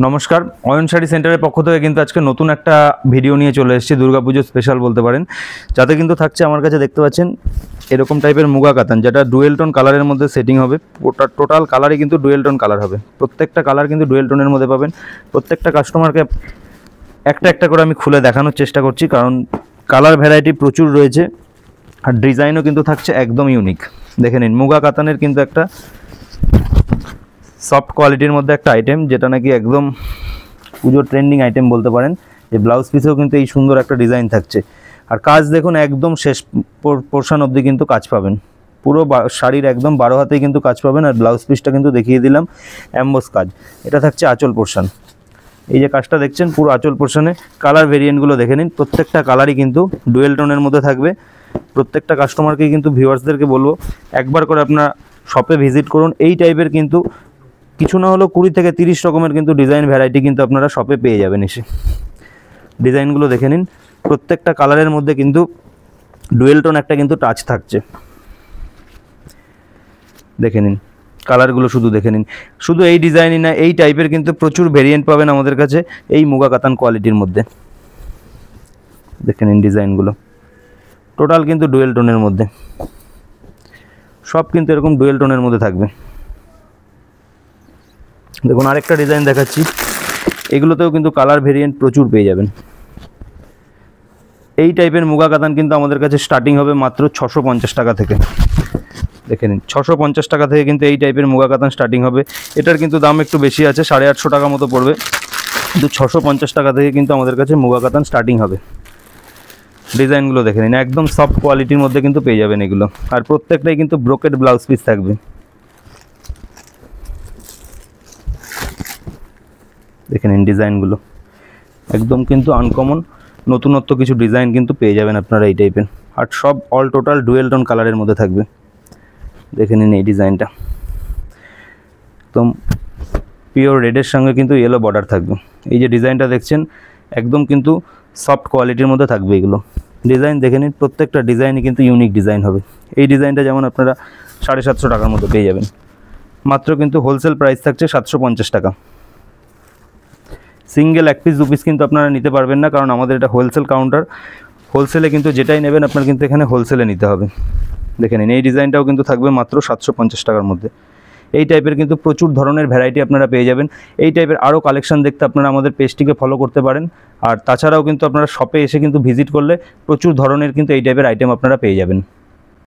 নমস্কার, অয়ন শাড়ি সেন্টারের পক্ষ থেকে কিন্তু আজকে নতুন একটা ভিডিও নিয়ে চলে এসেছি, দুর্গাপুজো স্পেশাল বলতে পারেন। যাতে কিন্তু থাকছে আমার কাছে দেখতে পাচ্ছেন এরকম টাইপের মুগা কাতান, যেটা ডুয়েল টোন কালারের মধ্যে সেটিং হবে। টোটাল কালারই কিন্তু ডুয়েল টোন কালার হবে, প্রত্যেকটা কালার কিন্তু ডুয়েল টোনের মধ্যে পাবেন। প্রত্যেকটা কাস্টমারকে একটা একটা করে আমি খুলে দেখানোর চেষ্টা করছি, কারণ কালার ভ্যারাইটি প্রচুর রয়েছে আর ডিজাইনও কিন্তু থাকছে একদম ইউনিক। দেখে নিন, মুগা কাতানের কিন্তু একটা সফট কোয়ালিটির মধ্যে একটা আইটেম, যেটা নাকি একদম পুজোর ট্রেন্ডিং আইটেম বলতে পারেন। যে ব্লাউজ পিসেও কিন্তু এই সুন্দর একটা ডিজাইন থাকছে, আর কাজ দেখুন একদম শেষ পোর্শন অবধি কিন্তু কাজ পাবেন। পুরো শাড়ির একদম 12 হাতেই কিন্তু কাজ পাবেন। আর ব্লাউজ পিসটা কিন্তু দেখিয়ে দিলাম, অ্যাম্বোস কাজ। এটা থাকছে আঁচল পোর্শন। এই যে কাজটা দেখছেন পুরো আঁচল পোর্শনে। কালার ভেরিয়েন্টগুলো দেখে নিন, প্রত্যেকটা কালারই কিন্তু ডুয়েল টোনের মধ্যে থাকবে। প্রত্যেকটা কাস্টমারকে কিন্তু ভিউয়ার্সদেরকে বলবো একবার করে আপনারা শপে ভিজিট করুন। এই টাইপের কিন্তু কিছু না হলেও 20 থেকে 30 রকমের কিন্তু ডিজাইন ভ্যারাইটি কিন্তু আপনারা শপে পেয়ে যাবেন এসে। ডিজাইনগুলো দেখে নিন, প্রত্যেকটা কালারের মধ্যে কিন্তু ডুয়েল টোন একটা কিন্তু টাচ থাকছে। দেখে নিন কালারগুলো, শুধু দেখে নিন। শুধু এই ডিজাইনই না, এই টাইপের কিন্তু প্রচুর ভেরিয়েন্ট পাবেন আমাদের কাছে এই মুগা কাতান কোয়ালিটির মধ্যে। দেখে নিন ডিজাইনগুলো, টোটাল কিন্তু ডুয়েল টোনের মধ্যে, সব কিন্তু এরকম ডুয়েল টোনের মধ্যে থাকবে। দেখুন আরেকটা ডিজাইন দেখাচ্ছি, এগুলোতেও কিন্তু কালার ভেরিয়েন্ট প্রচুর পেয়ে যাবেন। এই টাইপের মুগা কাতান কিন্তু আমাদের কাছে স্টার্টিং হবে মাত্র 650 টাকা থেকে। দেখে নিন, 650 টাকা থেকে কিন্তু এই টাইপের মুগা কাতান স্টার্টিং হবে। এটার কিন্তু দাম একটু বেশি আছে, 850 টাকা মতো পড়বে, কিন্তু 650 টাকা থেকে কিন্তু আমাদের কাছে মুগা কাতান স্টার্টিং হবে। ডিজাইনগুলো দেখে নিন, একদম সফট কোয়ালিটির মধ্যে কিন্তু পেয়ে যাবেন এগুলো। আর প্রত্যেকটাই কিন্তু ব্রোকেড ব্লাউজ পিস থাকবে। দেখে নিন ডিজাইনগুলো, একদম কিন্তু আনকমন নতুনত্ব কিছু ডিজাইন কিন্তু পেয়ে যাবেন আপনারা এই টাইপের। আর সব অল টোটাল ডুয়েল টোন কালারের মধ্যে থাকবে। দেখে নিন এই ডিজাইনটা, একদম পিওর রেডের সঙ্গে কিন্তু ইয়েলো বর্ডার থাকবে। এই যে ডিজাইনটা দেখছেন একদম কিন্তু সফট কোয়ালিটির মধ্যে থাকবে এগুলো। ডিজাইন দেখে নিন, প্রত্যেকটা ডিজাইনই কিন্তু ইউনিক ডিজাইন হবে। এই ডিজাইনটা যেমন আপনারা 750 টাকার মধ্যে পেয়ে যাবেন, মাত্র কিন্তু হোলসেল প্রাইস থাকছে 750 টাকা। সিঙ্গেল এক পিস দু পিস কিন্তু আপনারা নিতে পারবেন না, কারণ আমাদের এটা হোলসেল কাউন্টার। হোলসেলে কিন্তু যেটাই নেবেন আপনার কিন্তু এখানে হোলসেলে নিতে হবে। দেখে নিন এই ডিজাইনটাও কিন্তু থাকবে মাত্র 750 টাকার মধ্যে। এই টাইপের কিন্তু প্রচুর ধরনের ভ্যারাইটি আপনারা পেয়ে যাবেন। এই টাইপের আরও কালেকশন দেখতে আপনারা আমাদের পেজটিকে ফলো করতে পারেন। আর তাছাড়াও কিন্তু আপনারা শপে এসে কিন্তু ভিজিট করলে প্রচুর ধরনের কিন্তু এই টাইপের আইটেম আপনারা পেয়ে যাবেন।